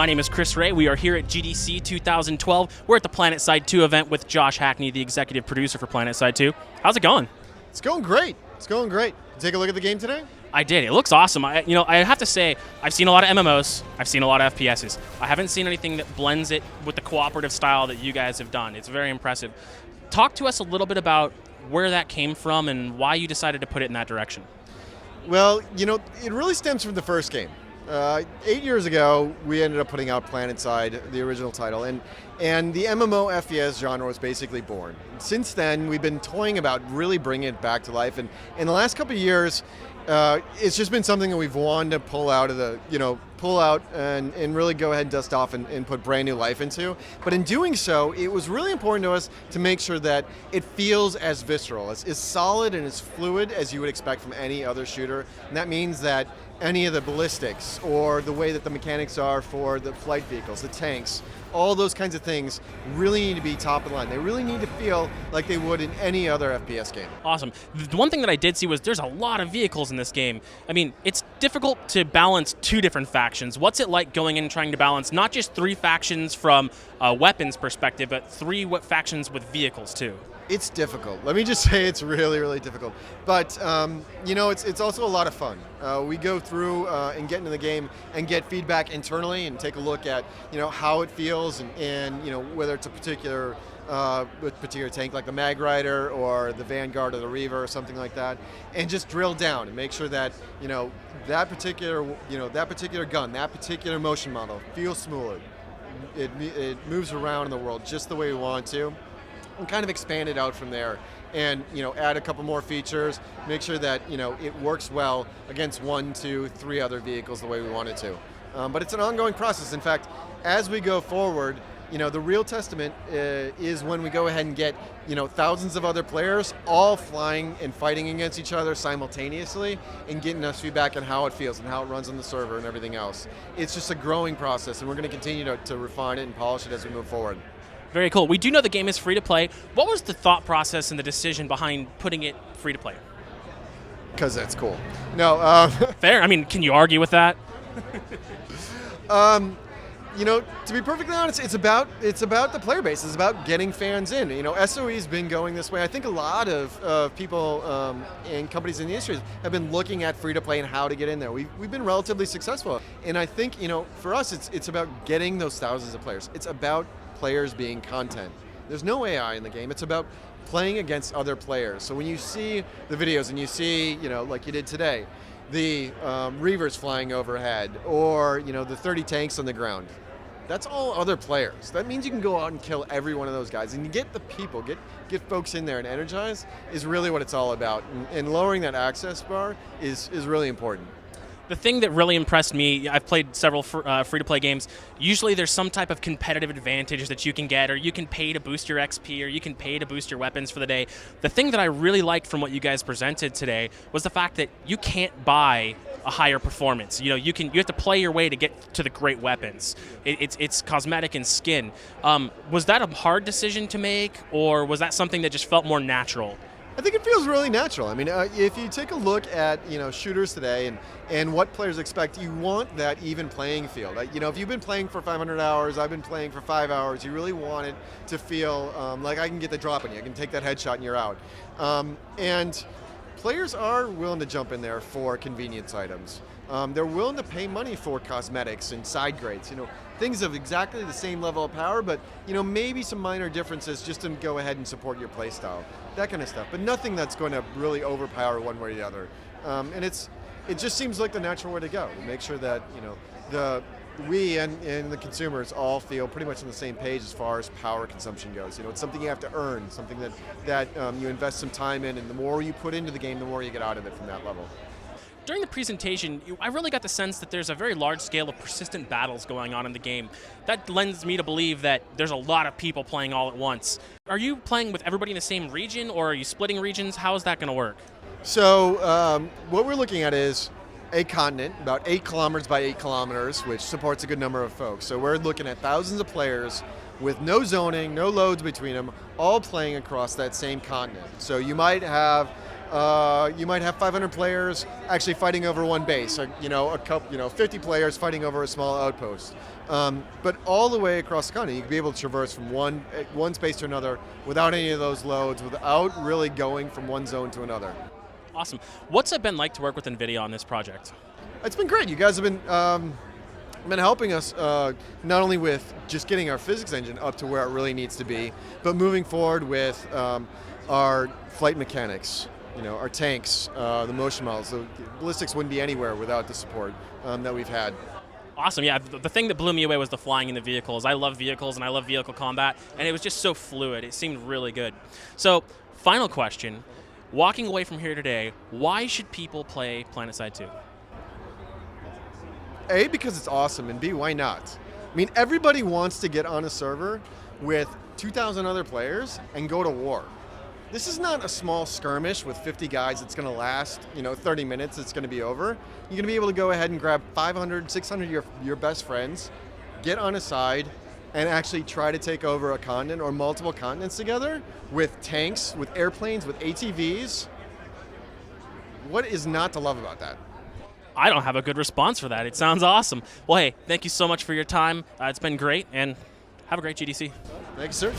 name is Kris. We are here at GDC 2012. We're at the Planetside 2 event with Josh Hackney, the executive producer for Planetside 2. How's it going? It's going great. It's going great. Take a look at the game today? I did. It looks awesome. I have to say, I've seen a lot of MMOs. I've seen a lot of FPSs. I haven't seen anything that blends it with the cooperative style that you guys have done. It's very impressive. Talk to us a little bit about where that came from and why you decided to put it in that direction. Well, it really stems from the first game. 8 years ago, we ended up putting out Planetside, the original title, and the MMO FPS genre was basically born. Since then, we've been toying about really bringing it back to life, and in the last couple of years, it's just been something that we've wanted to pull out and really go ahead and dust off and put brand new life into. But in doing so, it was really important to us to make sure that it feels as visceral, as solid and as fluid as you would expect from any other shooter. And that means that any of the ballistics or the way that the mechanics are for the flight vehicles, the tanks, all those kinds of things really need to be top of the line. They really need to feel like they would in any other FPS game. Awesome. The one thing that I did see was there's a lot of vehicles in this game. I mean, it's difficult to balance two different factions. What's it like going in and trying to balance not just three factions from a weapons perspective, but three factions with vehicles too? It's difficult. Let me just say it's really, really difficult. But, it's also a lot of fun. We go through and get into the game and get feedback internally and take a look at, how it feels and whether it's a particular tank like the Mag Rider or the Vanguard or the Reaver or something like that, and just drill down and make sure that, that particular gun, that particular motion model feels smooth. It moves around in the world just the way we want to. And kind of expand it out from there and add a couple more features, make sure that it works well against 1, 2, 3 other vehicles the way we want it to. But it's an ongoing process. In fact, as we go forward, the real testament is when we go ahead and get thousands of other players all flying and fighting against each other simultaneously and getting us feedback on how it feels and how it runs on the server and everything else. It's just a growing process, and we're going to continue to refine it and polish it as we move forward. Very cool. We do know the game is free to play. What was the thought process and the decision behind putting it free to play? Because that's cool. No. Fair. I mean, can you argue with that? To be perfectly honest, it's about the player base. It's about getting fans in. SOE's been going this way. I think a lot of people and companies in the industry have been looking at free to play and how to get in there. We've been relatively successful, and I think for us, it's about getting those thousands of players. It's about players being content. There's no AI in the game. It's about playing against other players. So when you see the videos and you see, like you did today, the Reavers flying overhead or, the 30 tanks on the ground, that's all other players. That means you can go out and kill every one of those guys. And you get the people, get folks in there and energized is really what it's all about. And lowering that access bar is really important. The thing that really impressed me, I've played several free-to-play games, usually there's some type of competitive advantage that you can get, or you can pay to boost your XP, or you can pay to boost your weapons for the day. The thing that I really liked from what you guys presented today was the fact that you can't buy a higher performance. You have to play your way to get to the great weapons. It's cosmetic and skin. Was that a hard decision to make, or was that something that just felt more natural? I think it feels really natural. I mean, if you take a look at shooters today and what players expect, you want that even playing field. If you've been playing for 500 hours, I've been playing for 5 hours, you really want it to feel like I can get the drop on you. I can take that headshot and you're out. And players are willing to jump in there for convenience items. They're willing to pay money for cosmetics and side grades. Things of exactly the same level of power, but maybe some minor differences just to go ahead and support your play style, that kind of stuff. But nothing that's going to really overpower one way or the other. And it just seems like the natural way to go. To make sure that we and the consumers all feel pretty much on the same page as far as power consumption goes. It's something you have to earn, something that you invest some time in, and the more you put into the game, the more you get out of it from that level. During the presentation, I really got the sense that there's a very large scale of persistent battles going on in the game. That lends me to believe that there's a lot of people playing all at once. Are you playing with everybody in the same region, or are you splitting regions? How is that going to work? So what we're looking at is a continent, about 8 kilometers by 8 kilometers, which supports a good number of folks. So we're looking at thousands of players with no zoning, no loads between them, all playing across that same continent. So you might have you might have 500 players actually fighting over one base, or, a couple, 50 players fighting over a small outpost. But all the way across the continent, you can be able to traverse from one space to another without any of those loads, without really going from one zone to another. Awesome. What's it been like to work with NVIDIA on this project? It's been great. You guys have been helping us not only with just getting our physics engine up to where it really needs to be, but moving forward with our flight mechanics, our tanks, the motion models. The ballistics wouldn't be anywhere without the support that we've had. Awesome, yeah. The thing that blew me away was the flying in the vehicles. I love vehicles and I love vehicle combat, and it was just so fluid. It seemed really good. So, final question. Walking away from here today, why should people play Planetside 2? A, because it's awesome, and B, why not? I mean, everybody wants to get on a server with 2,000 other players and go to war. This is not a small skirmish with 50 guys that's going to last, 30 minutes, it's going to be over. You're going to be able to go ahead and grab 500, 600 of your best friends, get on a side, and actually try to take over a continent or multiple continents together with tanks, with airplanes, with ATVs. What is not to love about that? I don't have a good response for that. It sounds awesome. Well, hey, thank you so much for your time. It's been great, and have a great GDC. Thanks, sir.